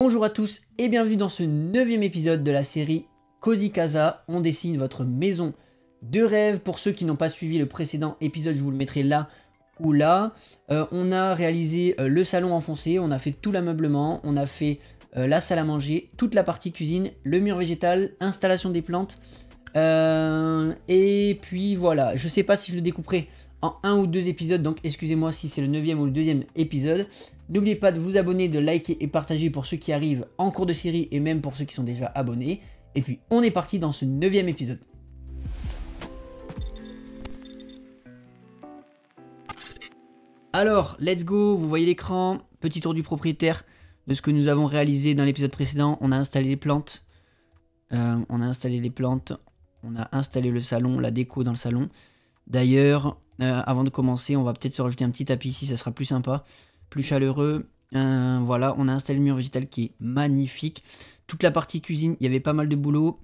Bonjour à tous et bienvenue dans ce 9e épisode de la série Cozy Casa. On dessine votre maison de rêve. Pour ceux qui n'ont pas suivi le précédent épisode, je vous le mettrai là ou là. On a réalisé le salon enfoncé, on a fait tout l'ameublement, on a fait la salle à manger, toute la partie cuisine, le mur végétal, installation des plantes. Et puis voilà, je sais pas si je le découperai en 1 ou 2 épisodes, donc excusez-moi si c'est le 9e ou le 2e épisode. N'oubliez pas de vous abonner, de liker et partager pour ceux qui arrivent en cours de série et même pour ceux qui sont déjà abonnés. Et puis on est parti dans ce 9e épisode. Alors, let's go, vous voyez l'écran, petit tour du propriétaire de ce que nous avons réalisé dans l'épisode précédent. On a installé les plantes, on a installé le salon, la déco dans le salon. D'ailleurs, avant de commencer, on va peut-être se rajouter un petit tapis ici, ça sera plus sympa, plus chaleureux. Voilà, on a installé le mur végétal qui est magnifique. Toute la partie cuisine, il y avait pas mal de boulot.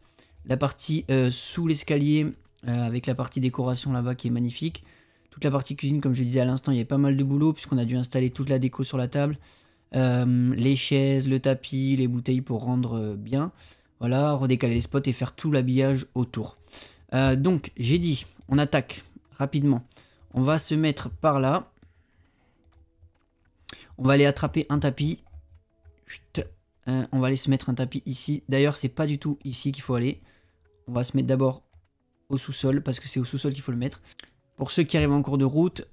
La partie sous l'escalier, avec la partie décoration là-bas qui est magnifique. Toute la partie cuisine, comme je disais à l'instant, il y avait pas mal de boulot puisqu'on a dû installer toute la déco sur la table. Les chaises, le tapis, les bouteilles pour rendre bien. Voilà, redécaler les spots et faire tout l'habillage autour. Donc, j'ai dit, on attaque rapidement. On va se mettre par là. On va aller attraper un tapis. On va aller se mettre un tapis ici. D'ailleurs, c'est pas du tout ici qu'il faut aller. On va se mettre d'abord au sous-sol parce que c'est au sous-sol qu'il faut le mettre. Pour ceux qui arrivent en cours de route,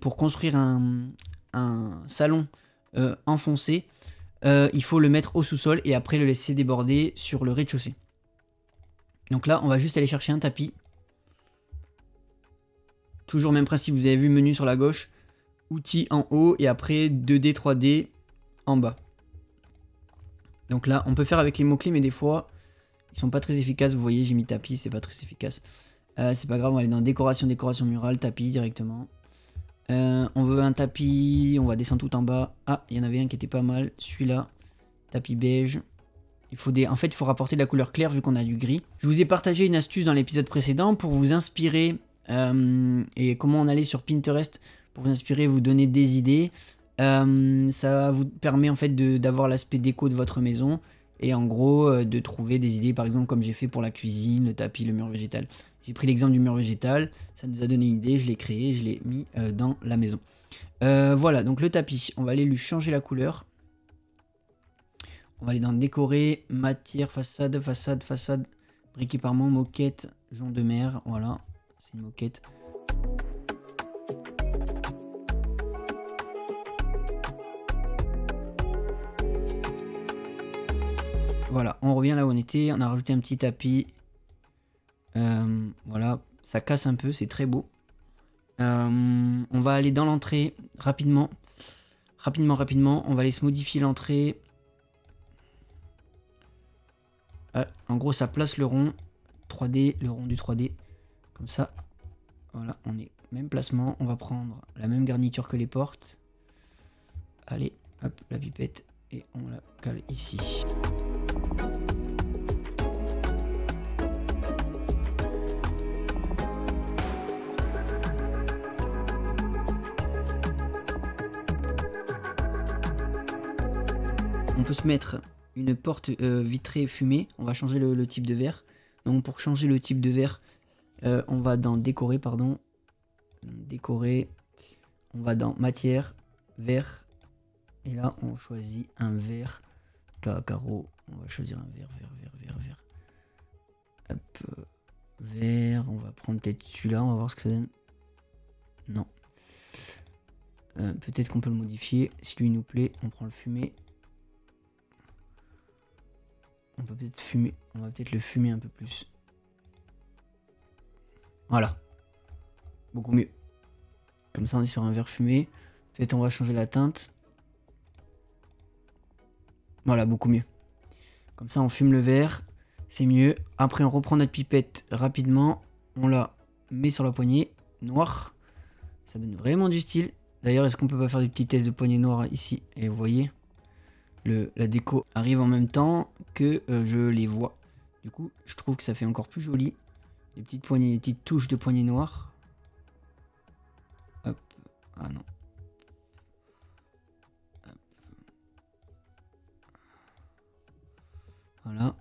pour construire un salon enfoncé, il faut le mettre au sous-sol et après le laisser déborder sur le rez-de-chaussée. Donc là, on va juste aller chercher un tapis. Toujours même principe, vous avez vu menu sur la gauche, outils en haut et après 2D, 3D en bas. Donc là, on peut faire avec les mots-clés, mais des fois, ils sont pas très efficaces. Vous voyez, j'ai mis tapis, c'est pas très efficace. C'est pas grave, on va aller dans décoration, décoration murale, tapis directement. On veut un tapis, on va descendre tout en bas. Ah, il y en avait un qui était pas mal, celui-là. Tapis beige. En fait, il faut rapporter de la couleur claire vu qu'on a du gris. Je vous ai partagé une astuce dans l'épisode précédent pour vous inspirer et comment on allait sur Pinterest pour vous inspirer, vous donner des idées. Ça vous permet en fait d'avoir l'aspect déco de votre maison et en gros de trouver des idées, par exemple comme j'ai fait pour la cuisine, le tapis, le mur végétal. J'ai pris l'exemple du mur végétal, ça nous a donné une idée, je l'ai créé, je l'ai mis dans la maison. Voilà, donc le tapis, on va aller lui changer la couleur. On va aller dans décorer, matière, façade, façade, façade, briquet parement, moquette, jonc de mer, voilà, c'est une moquette. Voilà, on revient là où on était, on a rajouté un petit tapis. Voilà, ça casse un peu, c'est très beau. On va aller dans l'entrée rapidement. Rapidement, on va aller se modifier l'entrée. En gros, ça place le rond 3D, le rond du 3D. Comme ça, voilà, on est même placement. On va prendre la même garniture que les portes. Allez, hop, la pipette. Et on la cale ici. On peut se mettre une porte vitrée fumée. On va changer le type de verre. Donc pour changer le type de verre, on va dans décorer, pardon. Décorer. On va dans matière, verre. Et là on choisit un verre. Là carreau, on va choisir un verre. Hop, vert. On va prendre peut-être celui-là, on va voir ce que ça donne. Non. Peut-être qu'on peut le modifier. Si lui nous plaît, on prend le fumé. On peut peut-être fumer, on va peut-être le fumer un peu plus. Voilà. Beaucoup mieux. Comme ça on est sur un verre fumé. Peut-être on va changer la teinte. Voilà, beaucoup mieux. Comme ça on fume le verre, c'est mieux. Après on reprend notre pipette rapidement. On la met sur la poignée. Noir. Ça donne vraiment du style. D'ailleurs, est-ce qu'on peut pas faire des petits tests de poignée noire ici? Et vous voyez, la déco arrive en même temps que je les vois. Du coup, je trouve que ça fait encore plus joli. Les petites poignées, les petites touches de poignée noire. Hop. Ah non. Hop. Voilà.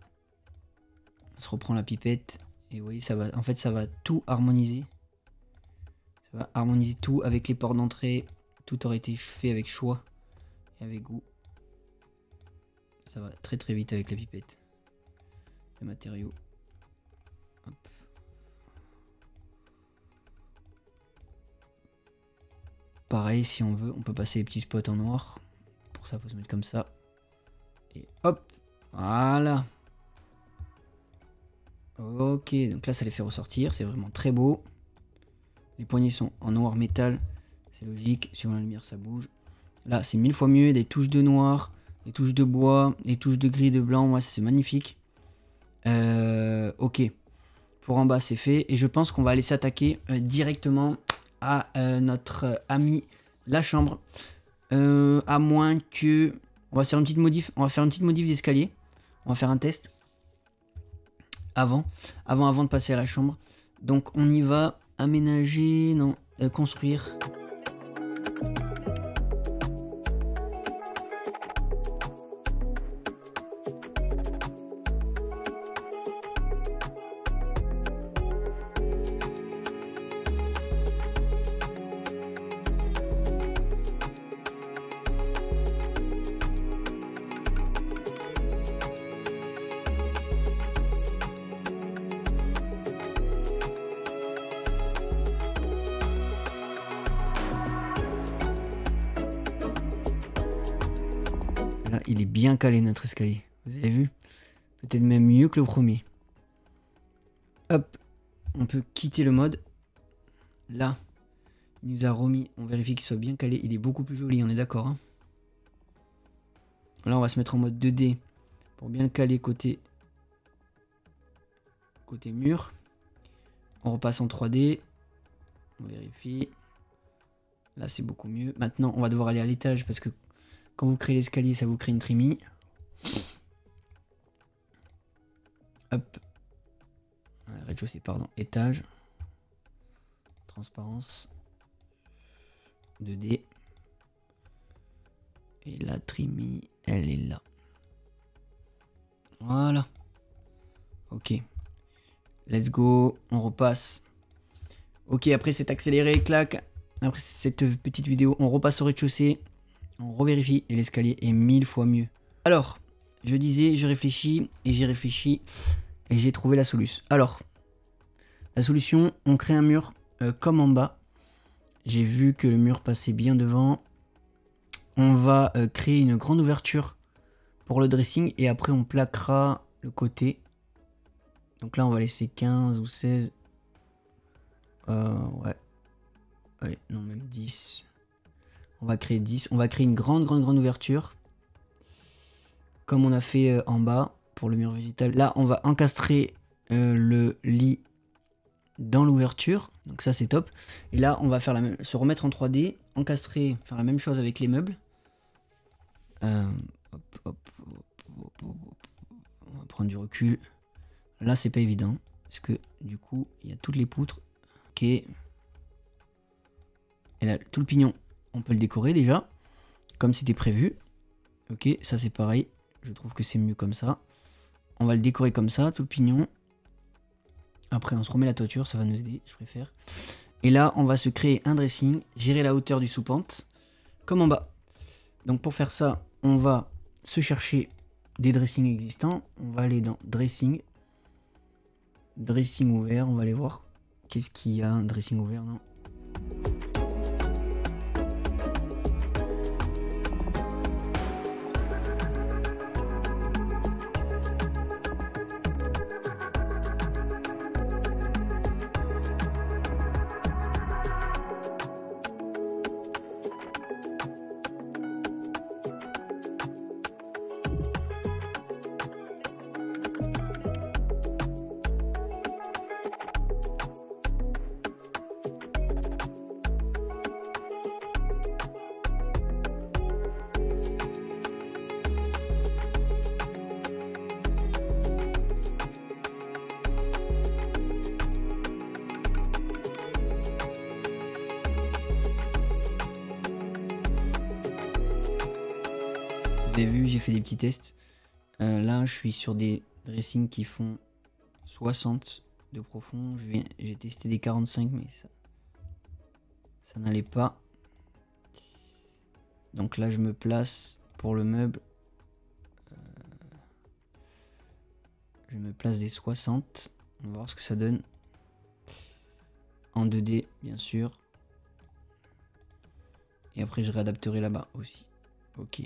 On se reprend la pipette. Et oui, ça va, en fait, ça va tout harmoniser. Ça va harmoniser tout avec les ports d'entrée. Tout aurait été fait avec choix et avec goût. Ça va très très vite avec la pipette. Les matériaux. Hop. Pareil, si on veut, on peut passer les petits spots en noir. Pour ça, il faut se mettre comme ça. Et hop, voilà. Ok, donc là, ça les fait ressortir. C'est vraiment très beau. Les poignées sont en noir métal. C'est logique. Suivant la lumière, ça bouge. Là, c'est 1000 fois mieux. Des touches de noir, des touches de bois, des touches de gris, de blanc. Moi, c'est magnifique. Ok. Pour en bas, c'est fait. Et je pense qu'on va aller s'attaquer directement à notre ami la chambre. À moins que... On va faire une petite modif. On va faire une petite modif d'escalier. On va faire un test. Avant de passer à la chambre. Donc on y va. Aménager, non, construire. Là, il est bien calé notre escalier. Vous avez vu? Peut-être même mieux que le premier. Hop, on peut quitter le mode. Là, il nous a remis. On vérifie qu'il soit bien calé. Il est beaucoup plus joli, on est d'accord. Hein, là, on va se mettre en mode 2D pour bien le caler côté mur. On repasse en 3D. On vérifie. Là, c'est beaucoup mieux. Maintenant, on va devoir aller à l'étage parce que quand vous créez l'escalier, ça vous crée une trémie. Hop. Rez-de-chaussée, pardon. Étage. Transparence. 2D. Et la trémie, elle est là. Voilà. Ok. Let's go. On repasse. Ok, après cet accéléré, clac. Après cette petite vidéo, on repasse au rez-de-chaussée. On revérifie et l'escalier est 1000 fois mieux. Alors, je disais, je réfléchis et j'ai réfléchi et j'ai trouvé la solution. Alors, la solution, on crée un mur comme en bas. J'ai vu que le mur passait bien devant. On va créer une grande ouverture pour le dressing et après on plaquera le côté. Donc là, on va laisser 15 ou 16. Ouais. Allez, non, même 10. On va créer 10. On va créer une grande ouverture. Comme on a fait en bas pour le mur végétal. Là, on va encastrer le lit dans l'ouverture. Donc ça, c'est top. Et là, on va faire se remettre en 3D. Encastrer, faire la même chose avec les meubles. On va prendre du recul. Là, c'est pas évident. Parce que du coup, il y a toutes les poutres. Ok. Et là, tout le pignon. On peut le décorer déjà, comme c'était prévu. Ok, ça c'est pareil. Je trouve que c'est mieux comme ça. On va le décorer comme ça, tout le pignon. Après, on se remet la toiture, ça va nous aider, je préfère. Et là, on va se créer un dressing, gérer la hauteur du sous-pente, comme en bas. Donc pour faire ça, on va se chercher des dressings existants. On va aller dans dressing. Dressing ouvert, on va aller voir. Qu'est-ce qu'il y a, un dressing ouvert, non? Vous avez vu, j'ai fait des petits tests. Là, je suis sur des dressings qui font 60 de profond. J'ai testé des 45, mais ça n'allait pas. Donc là, je me place pour le meuble. Je me place des 60. On va voir ce que ça donne. En 2D, bien sûr. Et après, je réadapterai là-bas aussi. Ok.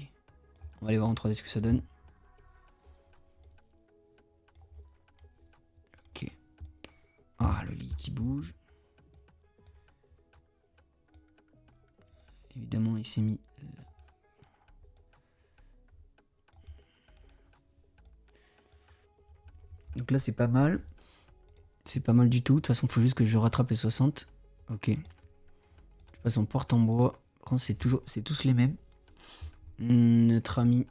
On va aller voir en 3D ce que ça donne. Ok. Ah, le lit qui bouge. Évidemment, il s'est mis là. Donc là, c'est pas mal. C'est pas mal du tout. De toute façon, il faut juste que je rattrape les 60. Ok. Je passe en porte en bois. C'est tous les mêmes. Notre ami.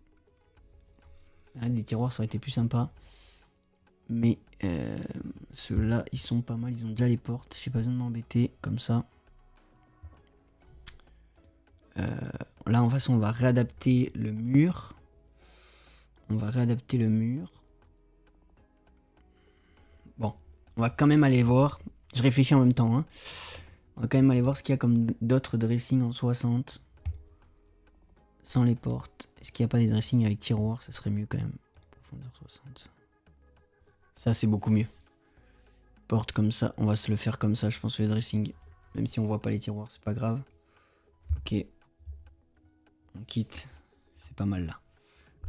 Des tiroirs, ça aurait été plus sympa. Mais ceux-là, ils sont pas mal. Ils ont déjà les portes. J'ai pas besoin de m'embêter comme ça. Là, en façon, on va réadapter le mur. Bon, on va quand même aller voir. Je réfléchis en même temps. Hein. On va quand même aller voir ce qu'il y a comme d'autres dressings en 60. Sans les portes. Est-ce qu'il n'y a pas des dressings avec tiroirs? Ça serait mieux quand même. Profondeur 60. Ça, c'est beaucoup mieux. Porte comme ça. On va se le faire comme ça, je pense, le dressing. Même si on voit pas les tiroirs, c'est pas grave. Ok. On quitte. C'est pas mal là.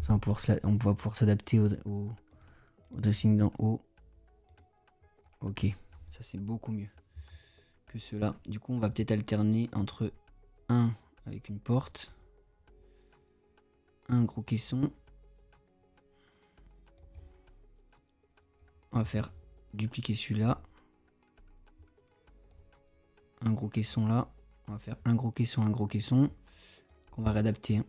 Comme ça, on va pouvoir s'adapter au dressing d'en haut. Ok. Ça, c'est beaucoup mieux que ceux-là. Du coup, on va peut-être alterner entre un avec une porte. Un gros caisson. On va faire dupliquer celui-là. Un gros caisson là. On va faire un gros caisson. Qu'on va réadapter. Hein.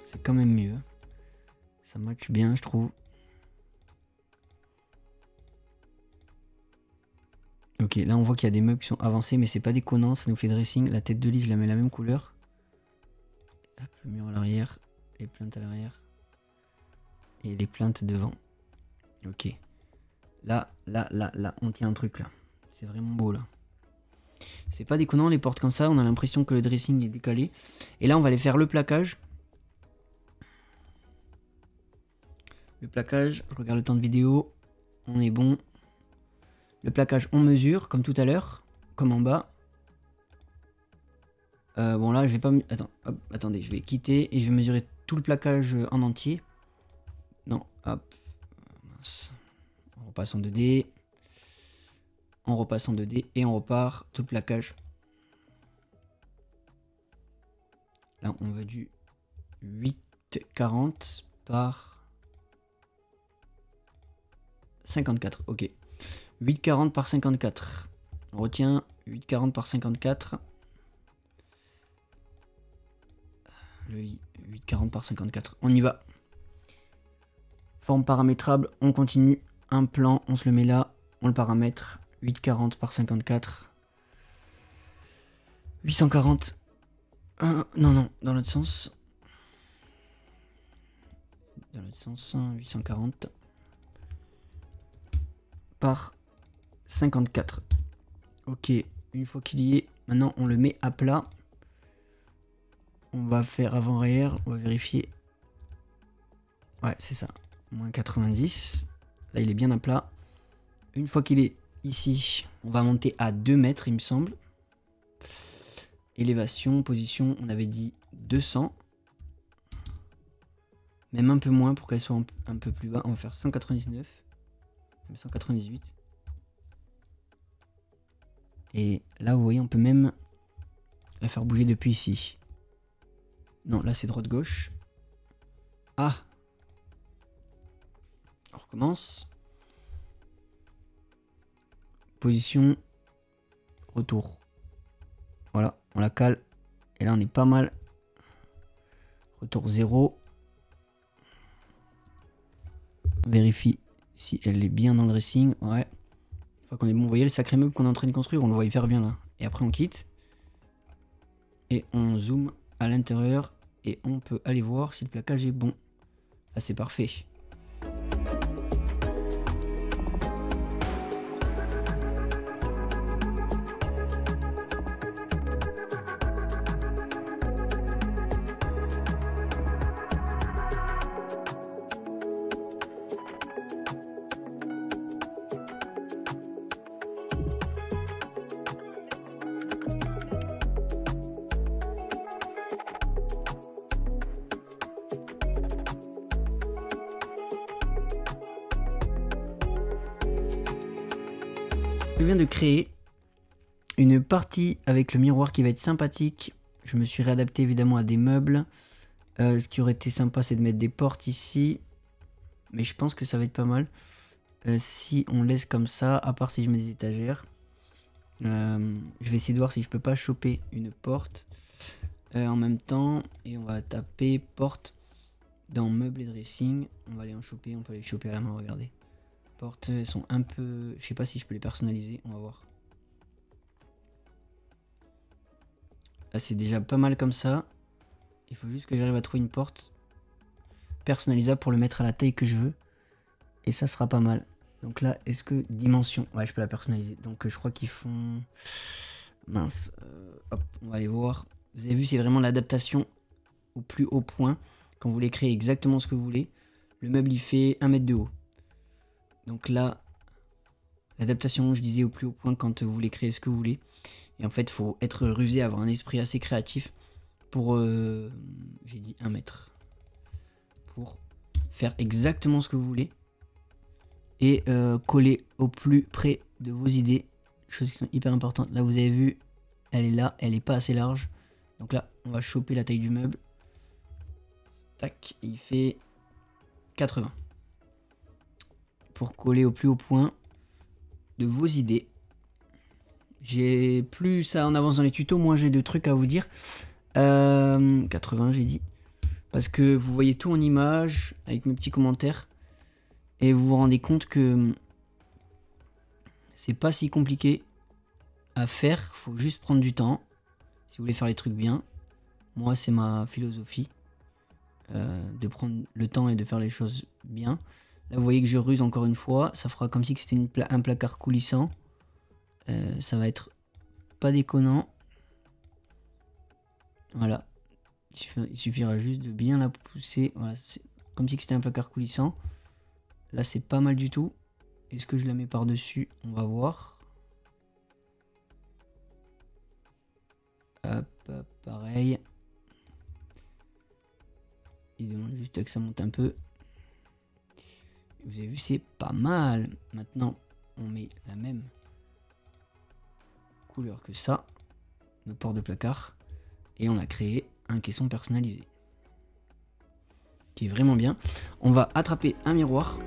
C'est quand même mieux. Ça match bien, je trouve. Ok, là on voit qu'il y a des meubles qui sont avancés, mais c'est pas déconnant, ça nous fait dressing. La tête de lit, je la mets la même couleur. Hop, le mur à l'arrière, les plaintes à l'arrière. Et les plaintes devant. Ok. Là, on tient un truc là. C'est vraiment beau là. C'est pas déconnant les portes comme ça, on a l'impression que le dressing est décalé. Et là on va aller faire le plaquage. Le plaquage, je regarde le temps de vidéo. On est bon. Le plaquage, on mesure, comme tout à l'heure. Comme en bas. Bon là, je vais pas... Attendez, je vais quitter et je vais mesurer tout le plaquage en entier. Non, hop. Mince. On repasse en 2D. On repasse en 2D et on repart tout le plaquage. Là, on veut du 8,40 par 54. Ok. 8,40 par 54. On retient 8,40 par 54. Le lit, 8,40 par 54. On y va. Forme paramétrable, on continue. Un plan, on se le met là. On le paramètre. 8,40 par 54. 840. Non, dans l'autre sens. Dans l'autre sens, 840 par 54. Ok, une fois qu'il y est, maintenant on le met à plat. On va faire avant-arrière, on va vérifier. Ouais, c'est ça. Moins 90. Là, il est bien à plat. Une fois qu'il est ici, on va monter à 2 mètres, il me semble. Élévation, position, on avait dit 200. Même un peu moins pour qu'elle soit un peu plus bas. On va faire 199. Même 198. Et là, vous voyez, on peut même la faire bouger depuis ici. Non, là, c'est droite-gauche. Ah! On recommence. Position. Retour. Voilà, on la cale. Et là, on est pas mal. Retour 0. On vérifie si elle est bien dans le dressing. Ouais. Une fois qu'on est bon, vous voyez le sacré meuble qu'on est en train de construire, on le voit hyper bien là. Et après, on quitte. Et on zoome à l'intérieur. Et on peut aller voir si le plaquage est bon. Là, c'est parfait. Je viens de créer une partie avec le miroir qui va être sympathique. Je me suis réadapté évidemment à des meubles. Ce qui aurait été sympa, c'est de mettre des portes ici. Mais je pense que ça va être pas mal. Si on laisse comme ça, à part si je mets des étagères. Je vais essayer de voir si je peux pas choper une porte en même temps. Et on va taper porte dans meubles et dressing. On va aller en choper, on peut les choper à la main, regardez. Portes, elles sont un peu... Je sais pas si je peux les personnaliser, on va voir. Là c'est déjà pas mal comme ça. Il faut juste que j'arrive à trouver une porte personnalisable pour le mettre à la taille que je veux. Et ça sera pas mal. Donc là, est-ce que dimension... Ouais, je peux la personnaliser. Donc je crois qu'ils font... Mince. Hop, on va aller voir. Vous avez vu, c'est vraiment l'adaptation au plus haut point. Quand vous voulez créer exactement ce que vous voulez. Le meuble, il fait 1 mètre de haut. Donc là, l'adaptation, je disais, au plus haut point quand vous voulez créer ce que vous voulez. Et en fait, il faut être rusé, avoir un esprit assez créatif pour, j'ai dit 1 mètre. Pour faire exactement ce que vous voulez. Et coller au plus près de vos idées. Choses qui sont hyper importantes. Là, vous avez vu, elle est là, elle n'est pas assez large. Donc là, on va choper la taille du meuble. Tac, et il fait 80. Pour coller au plus haut point de vos idées. J'ai plus ça en avance dans les tutos, moins j'ai de trucs à vous dire. 80 j'ai dit. Parce que vous voyez tout en image avec mes petits commentaires. Et vous vous rendez compte que c'est pas si compliqué à faire. Faut juste prendre du temps. Si vous voulez faire les trucs bien. Moi c'est ma philosophie. De prendre le temps et de faire les choses bien. Là vous voyez que je ruse encore une fois. Ça fera comme si c'était un placard coulissant. Ça va être pas déconnant. Voilà. Il suffira juste de bien la pousser. Voilà, c'est comme si c'était un placard coulissant. Là c'est pas mal du tout. Est-ce que je la mets par dessus? On va voir. Hop, hop, pareil. Il demande juste que ça monte un peu. Vous avez vu, c'est pas mal. Maintenant, on met la même couleur que ça. Nos ports de placard. Et on a créé un caisson personnalisé. Qui est vraiment bien. On va attraper un miroir.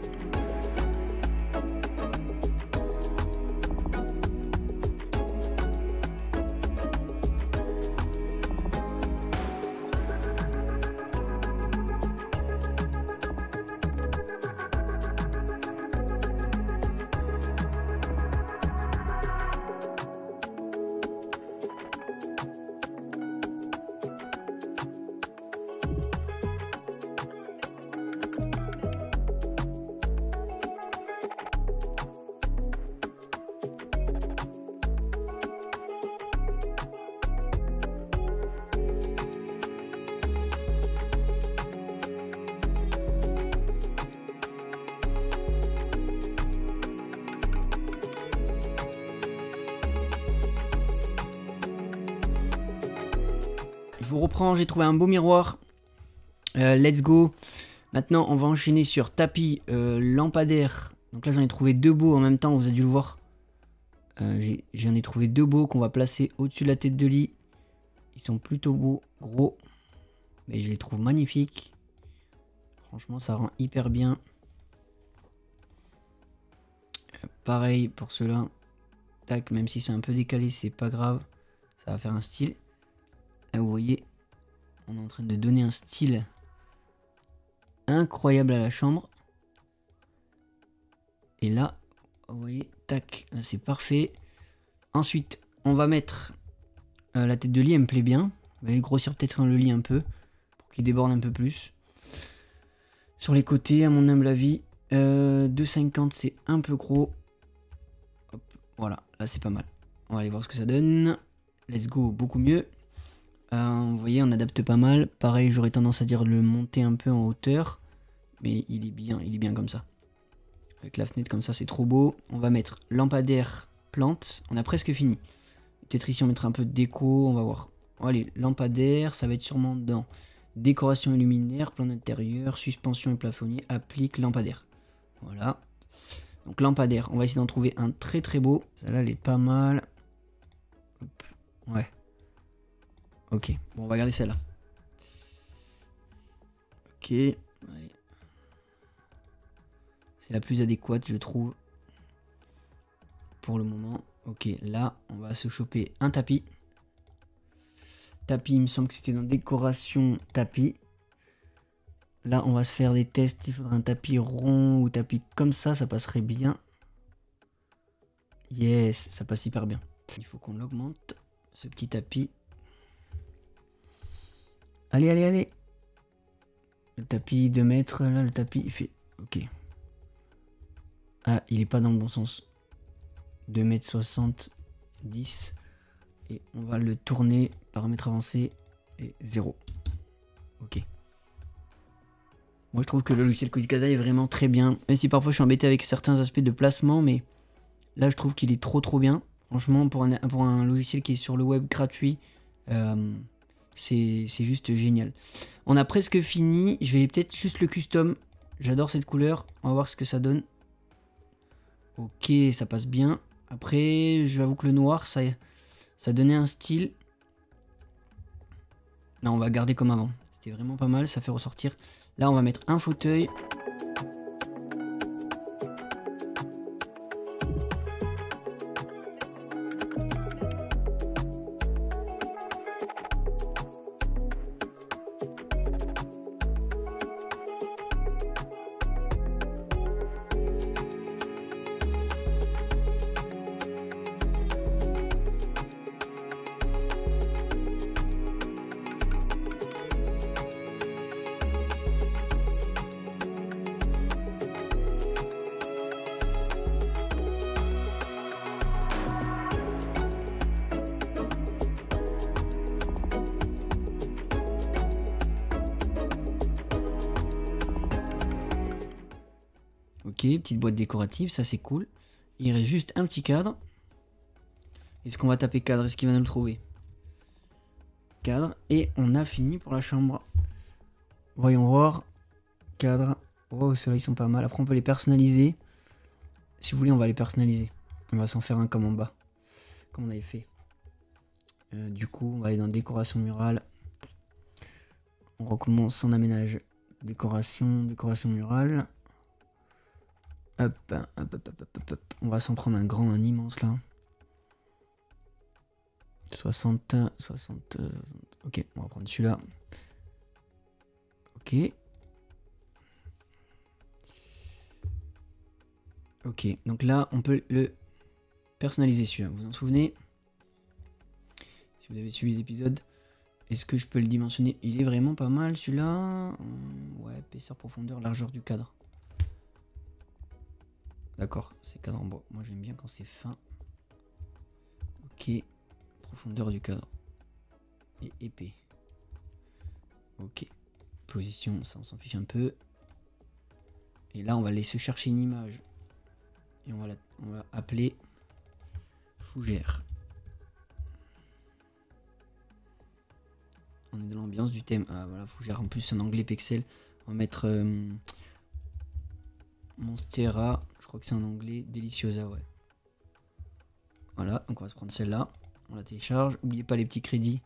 je vous reprends, j'ai trouvé un beau miroir. Let's go. Maintenant, on va enchaîner sur tapis, lampadaire. Donc là, j'en ai trouvé 2 beaux en même temps, vous avez dû le voir. J'en ai trouvé 2 beaux qu'on va placer au-dessus de la tête de lit. Ils sont plutôt beaux, gros. Mais je les trouve magnifiques. Franchement, ça rend hyper bien. Pareil pour ceux-là. Tac, même si c'est un peu décalé, c'est pas grave. Ça va faire un style. Là, vous voyez, on est en train de donner un style incroyable à la chambre. Et là, vous voyez, tac, là c'est parfait. Ensuite, on va mettre la tête de lit, elle me plaît bien. On va grossir peut-être le lit un peu pour qu'il déborde un peu plus. Sur les côtés, à mon humble avis, 2,50 c'est un peu gros. Hop, voilà, là c'est pas mal. On va aller voir ce que ça donne. Let's go, beaucoup mieux. Vous voyez, on adapte pas mal. Pareil, j'aurais tendance à dire le monter un peu en hauteur. Mais il est bien comme ça. Avec la fenêtre comme ça, c'est trop beau. On va mettre lampadaire, plante. On a presque fini. Peut-être ici, on mettra un peu de déco. On va voir. Allez, lampadaire, ça va être sûrement dans décoration et luminaire, plan intérieur, suspension et plafonnier, applique, lampadaire. Voilà. Donc lampadaire, on va essayer d'en trouver un très très beau. Celle-là, elle est pas mal. Hop. Ouais. Ok, bon, on va garder celle-là. Ok, allez. C'est la plus adéquate, je trouve. Pour le moment. Ok, là, on va se choper un tapis. Tapis, il me semble que c'était dans décoration tapis. Là, on va se faire des tests. Il faudra un tapis rond ou tapis comme ça passerait bien. Yes, ça passe hyper bien. Il faut qu'on l'augmente, ce petit tapis. Allez, allez, allez. Le tapis 2 mètres, là, le tapis, il fait... Ok. Ah, il est pas dans le bon sens. 2,60 m, 10. Et on va le tourner, paramètres avancés, et 0. Ok. Moi, je trouve que le logiciel Quiz-Casa est vraiment très bien. Même si parfois je suis embêté avec certains aspects de placement, mais là, je trouve qu'il est trop bien. Franchement, pour un logiciel qui est sur le web gratuit, c'est juste génial. On a presque fini. Je vais peut-être juste le custom. J'adore cette couleur. On va voir ce que ça donne. Ok, ça passe bien. Après, j'avoue que le noir, ça donnait un style. Non, on va garder comme avant. C'était vraiment pas mal, ça fait ressortir. Là, on va mettre un fauteuil. Ok, petite boîte décorative, ça c'est cool. Il reste juste un petit cadre. Est-ce qu'on va taper cadre? Est-ce qu'il va nous le trouver? Cadre. Et on a fini pour la chambre. Voyons voir. Cadre. Oh, ceux-là ils sont pas mal. Après on peut les personnaliser. Si vous voulez, on va les personnaliser. On va s'en faire un comme en bas. Comme on avait fait. Du coup, on va aller dans décoration murale. On recommence, on aménage. Décoration murale. Hop, hop, hop, hop, hop, hop. On va s'en prendre un grand, un immense là. 60. Ok, on va prendre celui-là. Ok. Ok, donc là, on peut le personnaliser celui-là. Vous vous en souvenez? Si vous avez suivi les épisodes. Est-ce que je peux le dimensionner? Il est vraiment pas mal celui-là. Ouais, épaisseur, profondeur, largeur du cadre. D'accord, c'est cadre en bois. Moi j'aime bien quand c'est fin. Ok, profondeur du cadre. Et épais. Ok, position, ça on s'en fiche un peu. Et là on va laisser chercher une image. Et on va appeler fougère. On est dans l'ambiance du thème. Ah voilà, faut que j'aille en plus un anglais pixel. On va mettre Monstera. Je crois que c'est en anglais. Deliciosa, ouais. Voilà, donc on va se prendre celle-là. On la télécharge. N'oubliez pas les petits crédits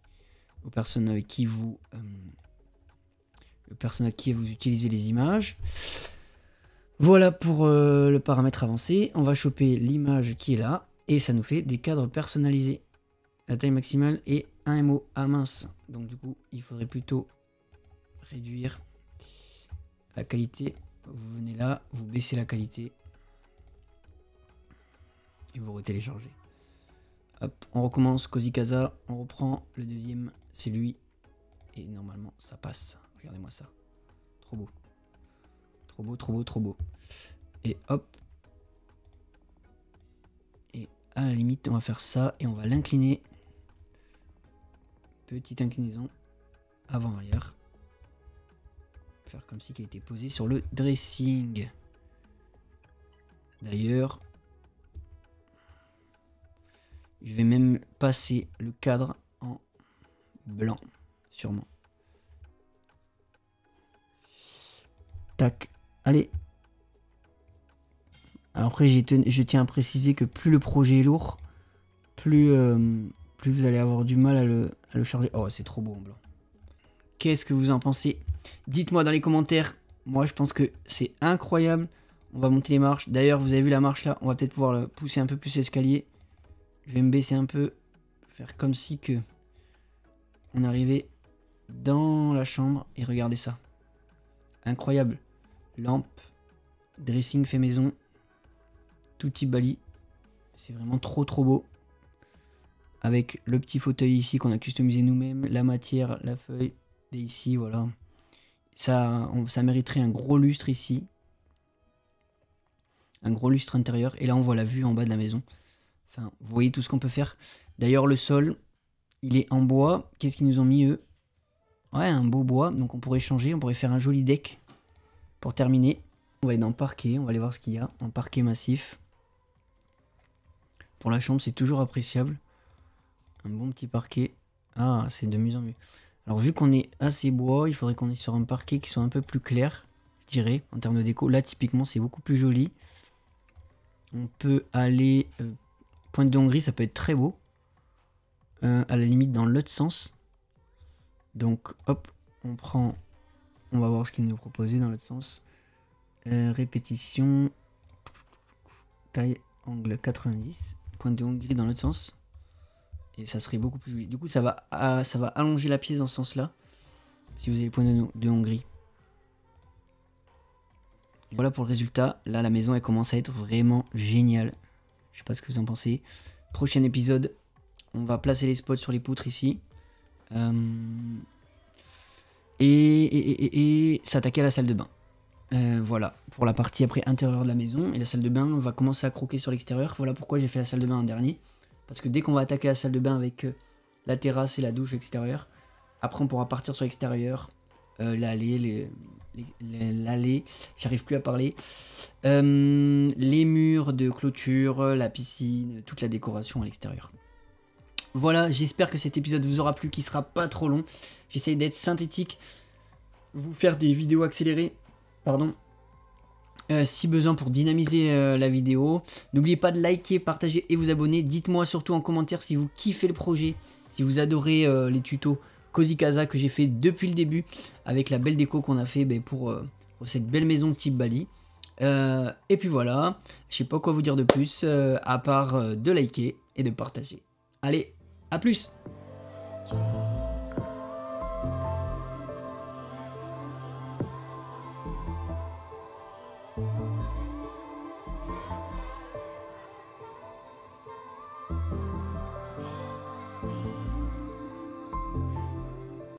aux personnes avec qui vous utilisez les images. Voilà pour le paramètre avancé. On va choper l'image qui est là et ça nous fait des cadres personnalisés. La taille maximale est 1 MO. Ah mince. Donc du coup, il faudrait plutôt réduire la qualité. Vous venez là, vous baissez la qualité et vous retéléchargez. Hop, on recommence Cozy Casa, on reprend le deuxième, c'est lui. Et normalement, ça passe. Regardez-moi ça. Trop beau. Trop beau, trop beau, trop beau. Et hop. Et à la limite, on va faire ça et on va l'incliner. Petite inclinaison avant-arrière. Faire comme si il était posé sur le dressing. D'ailleurs, je vais même passer le cadre en blanc, sûrement. Tac, allez. Alors après, je tiens à préciser que plus le projet est lourd, plus vous allez avoir du mal à le charger. Oh, c'est trop beau en blanc. Qu'est-ce que vous en pensez? Dites-moi dans les commentaires. Moi, je pense que c'est incroyable. On va monter les marches. D'ailleurs, vous avez vu la marche là. On va peut-être pouvoir pousser un peu plus l'escalier. Je vais me baisser un peu. Faire comme si que on arrivait dans la chambre. Et regardez ça. Incroyable. Lampe. Dressing fait maison. Tout petit bali. C'est vraiment trop trop beau. Avec le petit fauteuil ici qu'on a customisé nous-mêmes. La matière, la feuille. Et ici, voilà. Ça mériterait un gros lustre ici. Un gros lustre intérieur. Et là, on voit la vue en bas de la maison. Enfin, vous voyez tout ce qu'on peut faire. D'ailleurs, le sol, il est en bois. Qu'est-ce qu'ils nous ont mis, eux? Ouais, un beau bois. Donc, on pourrait changer. On pourrait faire un joli deck. Pour terminer, on va aller dans le parquet. On va aller voir ce qu'il y a. En parquet massif. Pour la chambre, c'est toujours appréciable. Un bon petit parquet. Ah, c'est de mieux en mieux. Alors, vu qu'on est assez bois, il faudrait qu'on est sur un parquet qui soit un peu plus clair, je dirais, en termes de déco. Là, typiquement, c'est beaucoup plus joli. On peut aller... pointe de Hongrie, ça peut être très beau. À la limite, dans l'autre sens. Donc, hop, on prend... On va voir ce qu'il nous proposait dans l'autre sens. Répétition. Taille, angle 90. Pointe de Hongrie dans l'autre sens. Et ça serait beaucoup plus joli. Du coup, ça va allonger la pièce dans ce sens-là. Si vous avez le point de Hongrie. Et voilà pour le résultat. Là, la maison, elle commence à être vraiment géniale. Je sais pas ce que vous en pensez. Prochain épisode, on va placer les spots sur les poutres ici. Et s'attaquer à la salle de bain. Voilà, pour la partie après intérieure de la maison. Et la salle de bain, on va commencer à croquer sur l'extérieur. Voilà pourquoi j'ai fait la salle de bain en dernier. Parce que dès qu'on va attaquer la salle de bain avec la terrasse et la douche extérieure, après on pourra partir sur l'extérieur, l'allée, j'arrive plus à parler, les murs de clôture, la piscine, toute la décoration à l'extérieur. Voilà, j'espère que cet épisode vous aura plu, qui sera pas trop long. J'essaye d'être synthétique, vous faire des vidéos accélérées, pardon. Si besoin pour dynamiser la vidéo. N'oubliez pas de liker, partager et vous abonner. Dites-moi surtout en commentaire si vous kiffez le projet, si vous adorez les tutos Cozy Casa que j'ai fait depuis le début, avec la belle déco qu'on a fait pour cette belle maison type Bali. Et puis voilà, je sais pas quoi vous dire de plus, à part de liker et de partager. Allez, à plus!